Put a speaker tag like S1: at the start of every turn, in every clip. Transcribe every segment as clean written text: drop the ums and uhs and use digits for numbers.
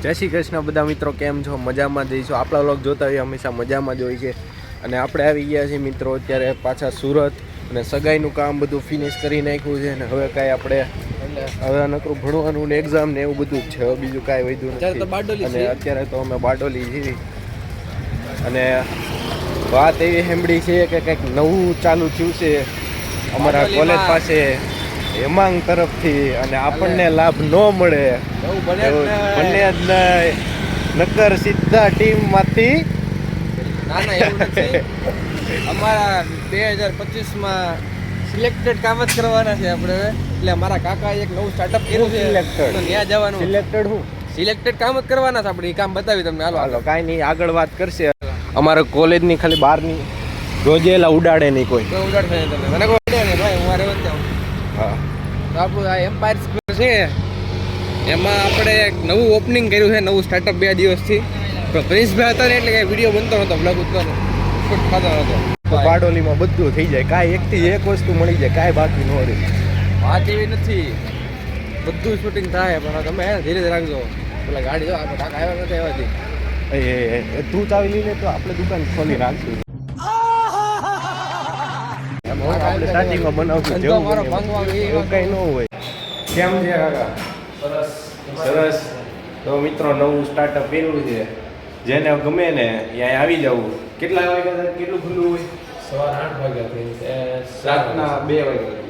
S1: જય શ્રી કૃષ્ણ બધા મિત્રો, કેમ છો? મજામાં જઈશું. આપણા વ્લોગ જોતા હોઈએ હંમેશા મજામાં જ હોય છે. અને આપણે આવી ગયા છીએ મિત્રો અત્યારે પાછા સુરત, અને સગાઈનું કામ બધું ફિનિશ કરી નાખ્યું છે. અને હવે કાંઈ આપણે હવે નકરું ભણવાનું ને એક્ઝામ ને એવું બધું જ છે. હવે બીજું કાંઈ વધ્યું નથી. અને અત્યારે તો અમે બારડોલી છીએ. અને વાત એવી સાંભળી છે કે કંઈક નવું ચાલુ થયું છે અમારા કોલેજ પાસે હેમાંગ તરફથી, અને આપણને લાભ ન મળે બને જ નહીં, નકર સીધા ટીમમાંથી
S2: અમારા 2025માં સિલેક્ટેડ કામ જ કરવાના છે આપણે. એટલે અમારા કાકા એક નવું સ્ટાર્ટઅપ કર્યું છે, તો ત્યાં જવાનું.
S1: સિલેક્ટેડ હું
S2: સિલેક્ટેડ કામ જ કરવાના છે આપણે. એ કામ બતાવી તમને. હાલો
S1: કાંઈ નહીં, આગળ વાત કરશે. અમારા કોલેજની ખાલી બહારની રોજેલા ઉડાડે નહીં કોઈ.
S2: ઉડાડશે નહીં તમે, મને કોઈ ઉડાડે નહીં ભાઈ. હું મારે જાઉં.
S1: હા,
S2: તો આપણું આ એમ્પાયર સ્ક્વેર છે, એમાં આપણે એક નવું ઓપનિંગ કર્યું છે, નવું સ્ટાર્ટઅપ 2 દિવસથી. તો પ્રિન્સભાઈ હતા ને એટલે કંઈ વિડીયો બનતો નહોતો, બ્લોગ ઉતરતો ખાતો નહોતો.
S1: તો બારડોલીમાં બધું થઈ જાય, કાંઈ એકથી એક વસ્તુ મળી જાય, કાંઈ બાકી ન રહે.
S2: વાત એવી નથી, બધું શૂટિંગ થાય, પણ તમે ધીરે ધીરે રાખજો. પેલા ગાડી જો આપણે કાકા આવ્યા નથી આવ્યાથી.
S1: તું ચાવી લઈને તો આપણે દુકાન ખોલી રાખશું. આપણે સ્ટાર્ટિંગમાં બનાવશું જેવું
S2: મારો ભાંગવા
S1: એવું કંઈ ન હોય. કેમ છે કાકા? સરસ. તો મિત્રો નવું સ્ટાર્ટઅપ કર્યું છે, જેને ગમે ને ત્યાં આવી જવું. કેટલા વાગ્યા કેટલું ખુલ્લું હોય?
S2: સવારે 8 વાગ્યાથી
S1: રાતના 2 વાગ્યા.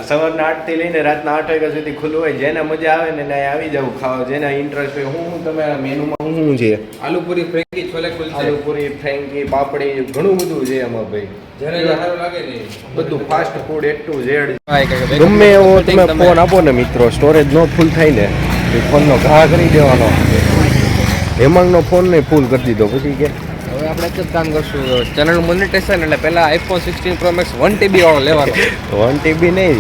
S1: સવારના 8 થી લઈને રાતના 8 વાગ્યા સુધી ખુલ્લું હોય. જેને મજા આવે ને ત્યાં આવી જવું ખાવા, જેને ઇન્ટરેસ્ટ હોય. હું તમે મેનુમાં શું છે?
S2: આલુપુરી, ફ્રેન્કી, છોલે કુલચે,
S1: આલુપુરી, ફ્રેન્કી, પાપડી, ઘણું બધું છે એમાં ભાઈ.
S2: જેને સારું લાગે ને
S1: બધું fast food A to Z. ગમે એવો તમે ફોન આપો ને મિત્રો, સ્ટોરેજ નો ફૂલ થાય ને એ ફોનનો ઘા કરી દેવાનો. હેમાંગનો ફોન ને ફૂલ કરી દીધો પછી કે
S2: હવે આપણે એક જ કામ કરશું, ચેનલ મોનેટાઇઝેશન. એટલે પહેલા iPhone 16 Pro Max 1 TB વાળો લેવાનો.
S1: 1 TB નહીં,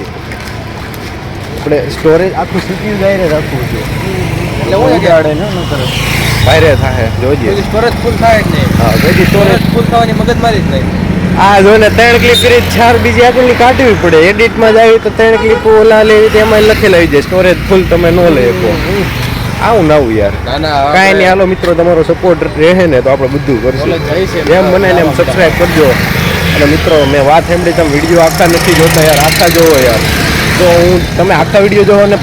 S1: આપણે સ્ટોરેજ આખું CPU જાયરે રાખવું છે.
S2: એટલે હું
S1: ઉડાડે ને ન કરે ભાઈરે થાય જોજે.
S2: સ્ટોરેજ ફૂલ થાય જ નહીં.
S1: હા, પછી
S2: સ્ટોરેજ ફૂલ થવાની મગજમારી જ નહીં.
S1: આ જોઈને 3 ક્લિક કરી 4 બીજી આગળની કાઢવી પડે. એડિટમાં જાય તો 3 ક્લિક ઓલા લેવી તો એમાં લખેલા આવી જાય સ્ટોરેજ ફૂલ તમે ન લઈ શકો. આવું નાવું યાર. કાંઈ નહીં, હાલો મિત્રો તમારો સપોર્ટ રહે ને તો આપણે બધું કરશું. એમ બને ને એમ સબસ્ક્રાઈબ કરજો. અને મિત્રો મેં વાત સાંભળી, તમે વિડીયો આખા નથી જોતા યાર, આખા જોવો યાર. તો તમે આખા વિડીયો જોવો અને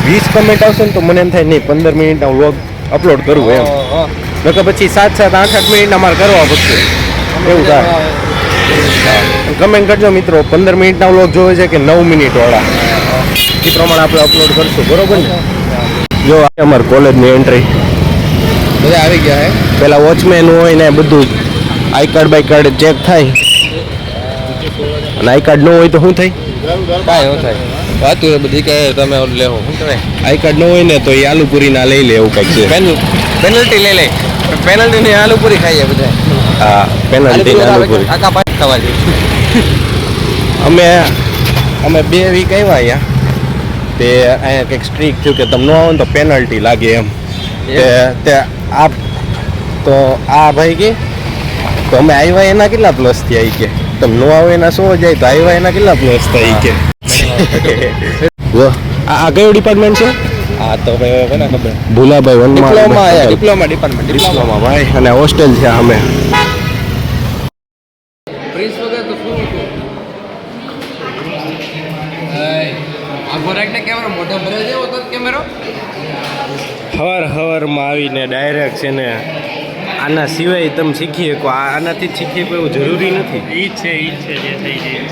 S1: 20 કમેન્ટ આવશે ને તો મને એમ થાય નહીં 15 મિનિટના વ્લોગ અપલોડ કરવું એમ. નકર પછી 7-7, 8-8 મિનિટના મારે કરવા પડશે એવું થાય. કમેન્ટ કરજો મિત્રો, 15 મિનિટના વ્લોગ જોવે છે કે 9 મિનિટ વાળા, એ પ્રમાણે આપણે અપલોડ કરશું. બરોબર ને? જો અમારી કોલેજની એન્ટ્રી
S2: બધા આવી ગયા હે.
S1: પેલા વોચમેન હોય ને બધું I card by card check થાય. અને આઈ કાર્ડ ન હોય તો શું થાય?
S2: કાંઈ ન થાય. વાતું એ બધી કે તમે લેવો શું કહેવાય,
S1: આઈ કાર્ડ ન હોય ને તો એ આલુપુરીના લઈ લે એવું કંઈક છે.
S2: પેનલ્ટી લઈ લે. પેનલ્ટીની આલુપુરી ખાઈએ બધા.
S1: હા, પેનલ્ટી આલુપુરી.
S2: કાકા પાછી ખાવા
S1: અમે 2 વીક આવ્યા અહીંયા, તે અહીંયા કંઈક સ્ટ્રીક થયું કે તમે ન આવો ને તો પેનલ્ટી લાગે એમ. તે આ તો આ ભાઈ કે તો અમે આવ્યા એના કેટલા પ્લસ થયા કે તમે ન આવો એના 100 જાય તો આવ્યા એના કેટલા પ્લસ થાય કે. આ કયું ડિપાર્ટમેન્ટ છે?
S2: હા તો ભાઈ કોને ખબર.
S1: ભૂલાભાઈ
S2: ડિપ્લોમા ડિપાર્ટમેન્ટ.
S1: ડિપ્લોમા ભાઈ, અને હોસ્ટેલ છે અમે.
S2: પ્રિન્સ વગર તો શું હતું? આખો રાઈટ ને કેમેરો મોટો ભરે જેવો તો કેમેરો.
S1: હવારમાં આવીને ડાયરેક્ટ છે ને આના સિવાય તમે શીખી શકો, આનાથી જ શીખી શકો એવું જરૂરી નથી.
S3: ઈ છે જે થઈ જાય.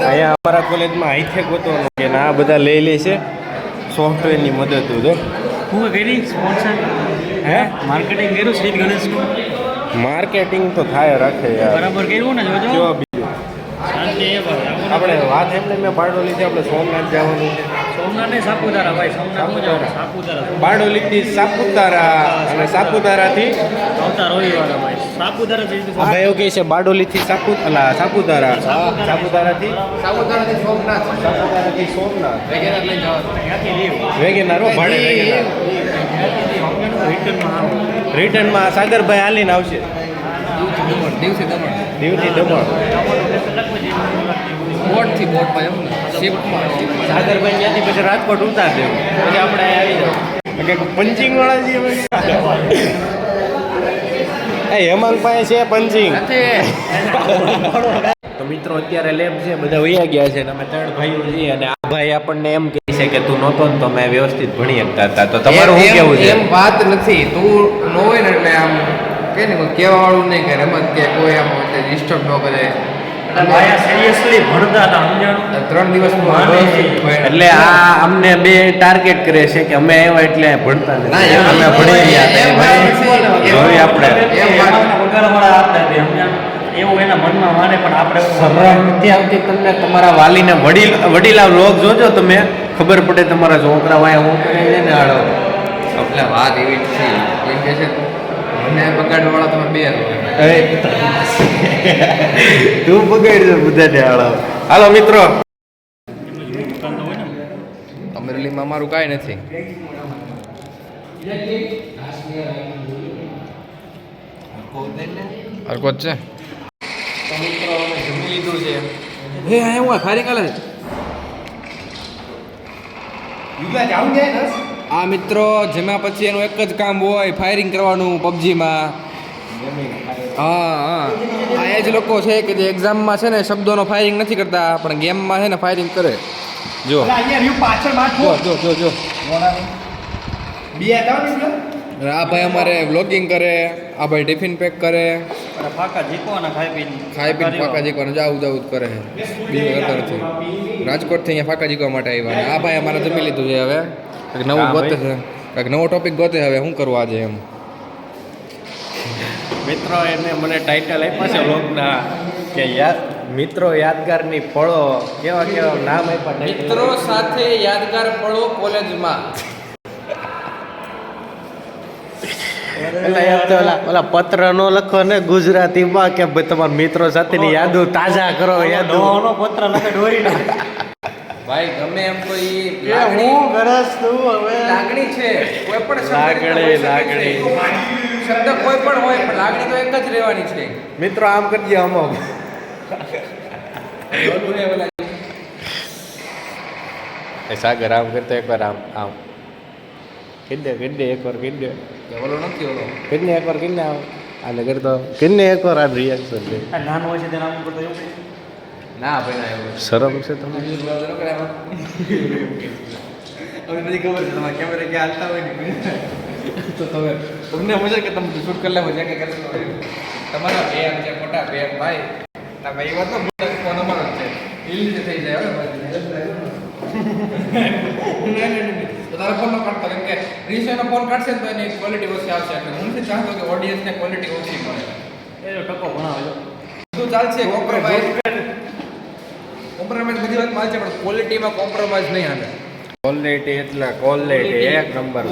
S1: અહીંયા અમારા કોલેજમાં હાઈથેક હતો કે આ બધા લઈ લે છે સોફ્ટવેરની મદદ. તો
S3: હું કરી સ્પોન્સર
S1: હે
S3: માર્કેટિંગ કર્યું શ્રી ગણેશનું.
S1: માર્કેટિંગ તો થાય રાખે યાર.
S3: બરાબર કર્યું ને જોજો.
S1: જો બીજું
S3: શાંતિ એ ભાઈ
S1: આપણે વાત એમને મેં બારડોલીથી આપણે સોમનાથ જવાનું છે.
S3: સોમનાથ ને સાપુતારા ભાઈ. સોમનાથ નું જવાનું સાપુતારા.
S1: બારડોલીથી સાપુતારા, અને સાપુતારાથી
S3: આવતા રવિવારે ભાઈ સાપુતારા જઈ તો
S1: ભાઈ એવું કહે છે બારડોલીથી સાપુતારા, સાપુતારાથી
S2: સોમનાથ.
S1: સોમનાથ
S2: વેગેનર લઈને જવાનું.
S3: ત્યાંથી લીવ
S1: વેગેનાર ભાડે વેગેનાર.
S3: રિટર્નમાં
S1: રિટર્નમાં સાગરભાઈ હાલીને આવશે
S2: દિવસે દમણ.
S1: દીવથી દમણ.
S2: બોટથી બોટમાં એમ ને. શિફ્ટમાં
S1: સાગરભાઈ ત્યાંથી પછી રાજકોટ ઉતાર દે પછી આપણે અહીંયા આવી જાવ પંચિંગ વાળા છીએ એ હેમાંગ પાસે છે પંચિંગ તો મિત્રો અત્યારે લેબ છે બધા વયા ગયા છે અને અમે 3 ભાઈઓ છીએ અને આ ભાઈ આપણને એમ કહે છે કે તું નહોતો ને તો મેં વ્યવસ્થિત ભણી શકતા હતા તો તમારું શું કેવું છે
S2: એમ વાત નથી તું ન હોય ને એટલે આમ કે ને કોઈ કહેવા વાળું નહીં કે રમત કે કોઈ આમ ડિસ્ટર્બ ન કરે
S3: ભાઈ સિરિયસલી ભણતા હતા સમજાણું
S2: 3 દિવસમાં
S1: એટલે આ અમને બે ટાર્ગેટ કરે છે કે અમે આવ્યા એટલે ભણતા નથી અમે ભણી રહ્યા હતા હવે આપણે
S3: વગાડવાળા આપતા હતા સમજાણું એવું એના મનમાં માને પણ આપણે
S1: શરમ નથી આવતી તમને તમારા વાલીને વડીલા લોક જોજો તમે ખબર પડે તમારા છોકરા વાયા હું કરે છે ને આડો
S2: એટલે વાત એવી જ છે એમ કે છે મને બગાડવા વાળા તમે બે
S1: તું બગાડજો બધાને આડો હાલો મિત્રો
S3: દુકાન તો હોય ને
S2: અમરેલીમાં અમારું કાંઈ નથી હરકોત છે જમી લીધું છે હે હા હું ખારી કાલે આ મિત્રો જેમાં પછી એનું એક જ કામ હોય ફાયરિંગ કરવાનું પબજીમાં હા હા આ એ જ લોકો છે કે જે એક્ઝામમાં છે ને શબ્દોનો ફાયરિંગ નથી કરતા પણ ગેમમાં છે ને ફાયરિંગ કરે જો જો જો જો આ ભાઈ અમારે વ્લોગિંગ કરે આ ભાઈ ટિફિન પેક કરે
S3: અને ફાકા જીકવાના ખાઈ પીને
S2: ફાકા જીકવાનું જાવું જાવું કરે બીજું કરતા નથી રાજકોટથી અહીંયા ફાકા જીકવા માટે આવ્યા આ ભાઈ અમારે જમી લીધું છે હવે કંઈક નવું ગોતે છે કંઈક નવો ટોપિક ગોતે હવે શું કરવું આજે એમ
S1: મિત્રો એને મને ટાઇટલ આપ્યા છે વ્લોગના કે મિત્રો યાદગારની પળો કેવા કેવા નામ આપ્યા
S2: મિત્રો સાથે યાદગાર પળો કોલેજમાં
S1: ઓલા પત્ર નો લખો ને ગુજરાતીમાં કે ભાઈ તમારા મિત્રો સાથેની યાદો તાજા કરો યાદો
S3: દવાનો પત્ર લખે ડોરી ના
S2: ભાઈ ગમે એમ તો ઈ
S3: હું ગરજ તું હવે
S2: લાગણી છે કોઈ પણ
S1: લાગણી.
S2: શબ્દ કોઈ પણ હોય પણ લાગણી તો એક જ રહેવાની છે
S1: મિત્રો આમ કરજે અમો સાગર આમ કરતો એકવાર આમ આમ કિડે એકવાર કિડે
S2: ઓલો નથી ઓલો
S1: કિડને એકવાર કિડને આમ આને કરતો કિડને એકવાર આ રિએક્શન છે
S3: આ નાનો હોય છે તેના આમ કરતો એવું
S2: ના ભાઈ ના એવું
S1: શરમ છે તમને
S2: હવે બધી ખબર છે તમારા કેમેરા ક્યાં હાલતા હોય ને તો તમે તમને મજા કે તમે શૂટ કરી લેવો છે કે તમારા બેન છે મોટા બેન ભાઈ ના ભાઈ વાત તો ફોન અમારો જ છે એ રીતે થઈ જાય હવે તો તારા ફોન નો કાઢતો કેમ કે રીસેનો ફોન કાઢશે તો એની ક્વોલિટી ઓછી આવશે એટલે હું નથી ચાહતો કે ઓડિયન્સને ક્વોલિટી ઓછી મળે
S3: એ ટકો ભણાવે
S2: શું ચાલશે કોમ્પ્રોમાઇઝ બધી વાત ચાલશે પણ ક્વોલિટીમાં કોમ્પ્રોમાઇઝ નહીં હાલે
S1: ક્વોલિટી એટલે ક્વોલિટી એક નંબર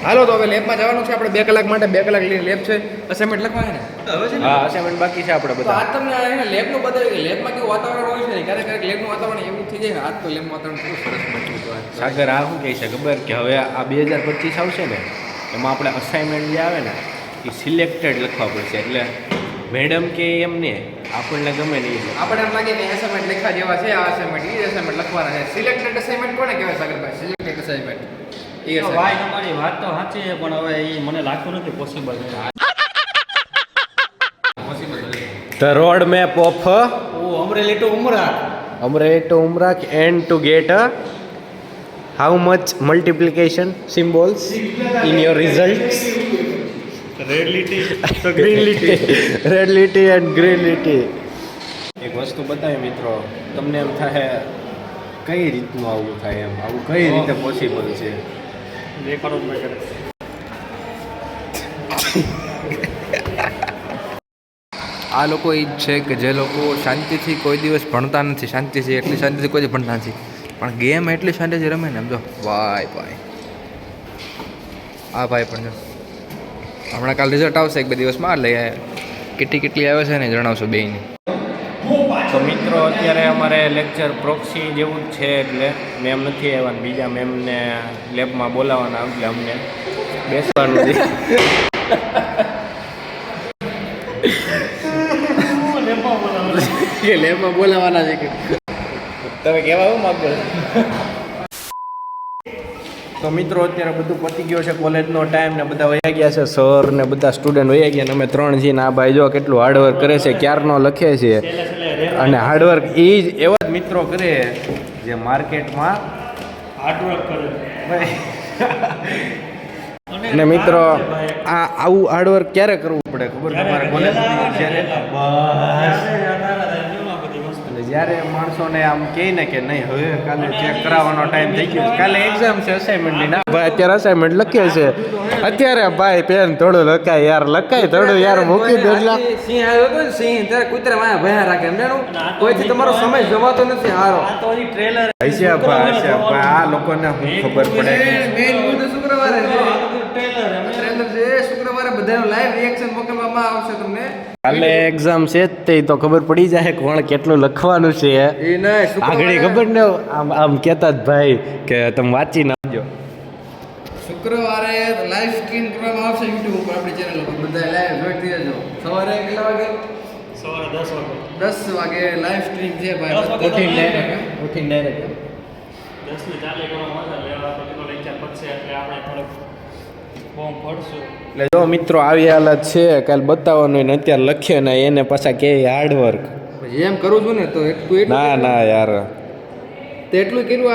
S2: હાલો તો હવે લેબમાં જવાનું છે આપણે 2 કલાક માટે 2 કલાક લેબ છે અસાઇનમેન્ટ લખવાનું છે હવે છે
S1: હા અસાઇનમેન્ટ બાકી છે આપણે
S2: તો
S1: બધા
S2: આજ તમને લેબનું બતાવ્યું કે લેબમાં કેવું વાતાવરણ હોય છે ને ક્યારેક લેબનું વાતાવરણ એવું થઈ જાય ને આજ તો લેબનું વાતાવરણ ખૂબ સરસ બન્યું હતું આજ.
S1: સાગર આ શું કહે છે ખબર કે હવે આ 2025 આવશે ને એમાં આપણે અસાઇનમેન્ટ જે આવે ને એ સિલેક્ટેડ લખવા પડશે એટલે મેડમ કે એમને આપણને ગમે નહીં
S2: આપણે એમ લાગે કે અસાઇનમેન્ટ લખવા જેવા છે આ અસાઇનમેન્ટ એ અસાઇનમેન્ટ લખવાના છે સિલેક્ટેડ અસાઇનમેન્ટ કોને કહેવાય સાગરભાઈ સિલેક્ટેડ અસાઇનમેન્ટ એ
S3: ભાઈ તમારી વાત તો સાચી છે પણ હવે એ મને લાગતું નથી possible
S1: The road map of
S3: Amreli to Umra
S1: Amrei to Umrah and to get how much multiplication symbols in your results?
S3: Red લીટી તો ગ્રીન લીટી
S1: Red લીટી and green લીટી. એક વસ્તુ બતાવી મિત્રો તમને એમ થાય કઈ રીતનું આવું થાય એમ આવું કઈ રીતે પોસિબલ છે
S3: દેખાડો જ મેં કરે
S2: આ લોકો એ જ છે કે જે લોકો શાંતિથી કોઈ દિવસ ભણતા નથી શાંતિથી એટલી શાંતિથી કોઈ દિવસ ભણતા નથી પણ ગેમ એટલી શાંતિથી રમે ને એમ જો ભાઈ આ ભાઈ પણ જો હમણાં કાલ રિઝલ્ટ આવશે 1-2 દિવસમાં એટલે કેટલી આવે છે ને જણાવશો બેયની
S1: તો મિત્રો અત્યારે અમારે લેક્ચર પ્રોક્સી જેવું જ છે એટલે મેમ નથી આવ્યા બીજા મેમને લેબમાં બોલાવવાના એટલે અમને બેસવાનું છે
S2: કે લેબમાં બોલાવાના છે કે તમે કહેવા હું માંગો
S1: તો મિત્રો અત્યારે બધું પતી ગયો છે કોલેજનો ટાઈમ ને બધા વયા ગયા છે સર ને બધા સ્ટુડન્ટ વયા ગયા ને અમે 3 છીએ ને આ ભાઈ જો કેટલું હાર્ડવર્ક કરે છે ક્યારનો લખે છે અને હાર્ડવર્ક એ જ એવા જ મિત્રો કરે જે માર્કેટમાં
S3: હાર્ડવર્ક કરે
S1: અને મિત્રો આ આવું હાર્ડવર્ક ક્યારે કરવું પડે ખબર તમારે કોલેજ જ્યારે માણસોને આમ કહે ને કે નહીં હવે કાલે ચેક કરાવવાનો ટાઈમ થઈ ગયો કાલે એક્ઝામ છે અસાઇનમેન્ટની ના ભાઈ અત્યારે અસાઇનમેન્ટ લખીએ છે અત્યારે ભાઈ પેન થોડું લખાય યાર લખાય થોડું યાર મૂકી દે એટલે
S2: સિંહ આવ્યો તો ને સિંહ ત્યારે કૂતરા માયા ભયા રાખે એમ જાણું કોઈથી તમારો સમય જવાતો નથી હારો
S3: આ તો હજી ટ્રેલર
S1: હશે ભાઈ આ લોકોને શું ખબર પડે
S2: મેઇન મુદ્દો શુક્રવારે છે
S3: ટ્રેલર
S2: ટ્રેલર છે શુક્રવારે બધાનું લાઈવ રિએક્શન મોકલવામાં આવશે તમને
S1: કાલે એક્ઝામ છે જ તે તો ખબર પડી જાય કોણ કેટલું લખવાનું છે
S2: એ નહીં
S1: આગળ ખબર ને આમ આમ કહેતા જ ભાઈ કે તમે વાંચી નાખજો
S2: શુક્રવારે લાઈવ સ્ટ્રીમ કરવામાં આવશે યુટ્યુબ ઉપર આપણી ચેનલ ઉપર બધા લાઈવ જોઈતી રહેજો સવારે કેટલા વાગે
S3: સવારે 10 વાગે
S2: 10 વાગે લાઈવ સ્ટ્રીમ છે ભાઈ ઉઠીને ડાયરેક્ટ
S3: 10 ને ચાલે કરવાનો મજા લેવા તો લેક્ચર પડશે એટલે આપણે થોડુંક ફોર્મ ભરશું
S1: એટલે જો મિત્રો આવી હાલત છે કાલ બતાવવાનું ને અત્યારે લખીએ ને એને પાછા કે હાર્ડવર્ક
S2: પછી એમ કરું છું ને તો એક તું એટલું
S1: ના ના યાર
S2: તે એટલું કર્યું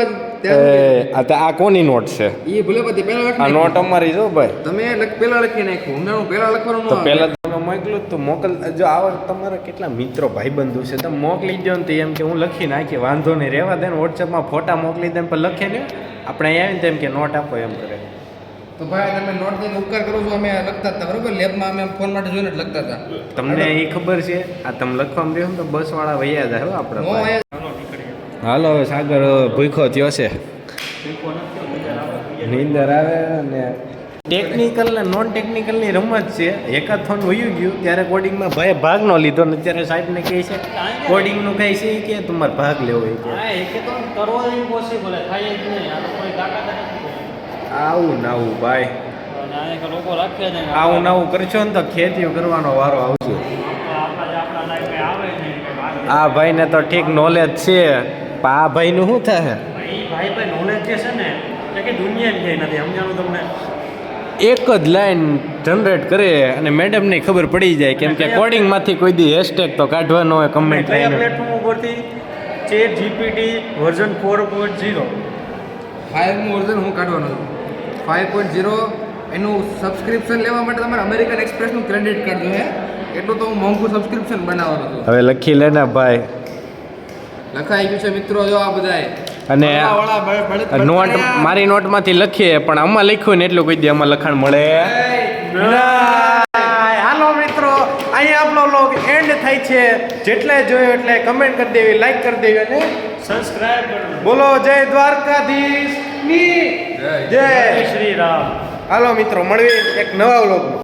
S2: આજ
S1: આ કોની નોટ છે
S2: એ ભલે પછી પહેલા
S1: આ
S2: લખી
S1: નોટ અમારી જો ભાઈ
S2: તમે પહેલા લખી નાખ્યું હમણાં પહેલા લખવાનું
S1: તો પહેલા તમે મોકલું તો મોકલ જો આવા તમારા કેટલા મિત્રો ભાઈબંધુ છે તમે મોકલી દો ને તો એમ કે હું લખી નાખી વાંધો નહીં રહેવા દે ને વોટ્સએપમાં ફોટા મોકલી દે પણ લખે ને આપણે અહીંયા આવીને તેમ કે નોટ આપો એમ કરે
S2: તો ભાઈ તમે નોટ દઈને ઉપકાર કરો છો અમે લખતા હતા બરોબર લેબમાં અમે ફોન માટે જોઈને જ લખતા હતા
S1: તમને એ ખબર છે આ તમે લખવામાં રહ્યો તો બસ વાળા વૈયા જાય હો આપણે
S2: નો
S1: પાસે.
S2: આયા
S1: હાલો હવે સાગર ભૂખો થયો છે નીંદર આવે અને ટેકનિકલ ને નોન ટેકનિકલની રમત છે હેકાથોન વયું ગયું ત્યારે કોડિંગમાં ભાઈ ભાગ ન લીધો ને અત્યારે સાહેબને કહે છે કોડિંગનું કહે છે કે તમારે ભાગ લેવો એ કે
S3: હા એ કે તો કરવો ઇમ્પોસિબલ થાય જ નહીં આ લોકોની તાકાત નથી
S1: આવું નાવું ભાઈ
S3: અને આ એક લોકો રાખે છે ને
S1: આવું નાવું કરશો ને તો ખેતીઓ કરવાનો વારો આવશે
S3: આપણા લાઈફ આવે નહીં
S1: આ ભાઈને તો ઠીક નોલેજ છે પણ આ ભાઈનું શું થાય
S3: ભાઈ નોલેજ જે છે ને એ કે દુનિયા ક્યાંય નથી સમજાણું તમને
S1: એક જ લાઈન જનરેટ કરે અને મેડમને ખબર પડી જાય કેમ કે કોડિંગમાંથી કોઈ દી હેશટેગ તો કાઢવાનો હોય કમેન્ટ
S3: કયા
S1: લાઈને
S3: પ્લેટફોર્મ ઉપરથી ચેટ જીપીટી વર્ઝન 4.0
S2: 5નું વર્ઝન હું કાઢવાનો છું 5.0 એનું સબસ્ક્રિપ્શન લેવા માટે તમારે અમેરિકન એક્સપ્રેસનું ક્રેડિટ કાર્ડ જોઈએ એટલું તો હું મોંઘું સબસ્ક્રિપ્શન બનાવવાનો છું
S1: હવે લખી લે ને ભાઈ
S2: લખાઈ ગયું છે મિત્રો જો આ બધાય
S1: અને
S2: વાળા
S1: નોટ મારી નોટમાંથી લખીએ પણ આમાં લખ્યું ને એટલું કોઈ દી આમાં લખાણ મળે હાલો મિત્રો અહીંયા આપણો વ્લોગ એન્ડ થાય છે જેટલે જોયો એટલે કમેન્ટ કરી દેવી લાઈક કરી દેવી અને
S3: સબસ્ક્રાઇબ કરો
S1: બોલો જય દ્વારકાધીશ ની જય
S3: શ્રી રામ
S1: હાલો મિત્રો મળવી એક નવા વ્લોગમાં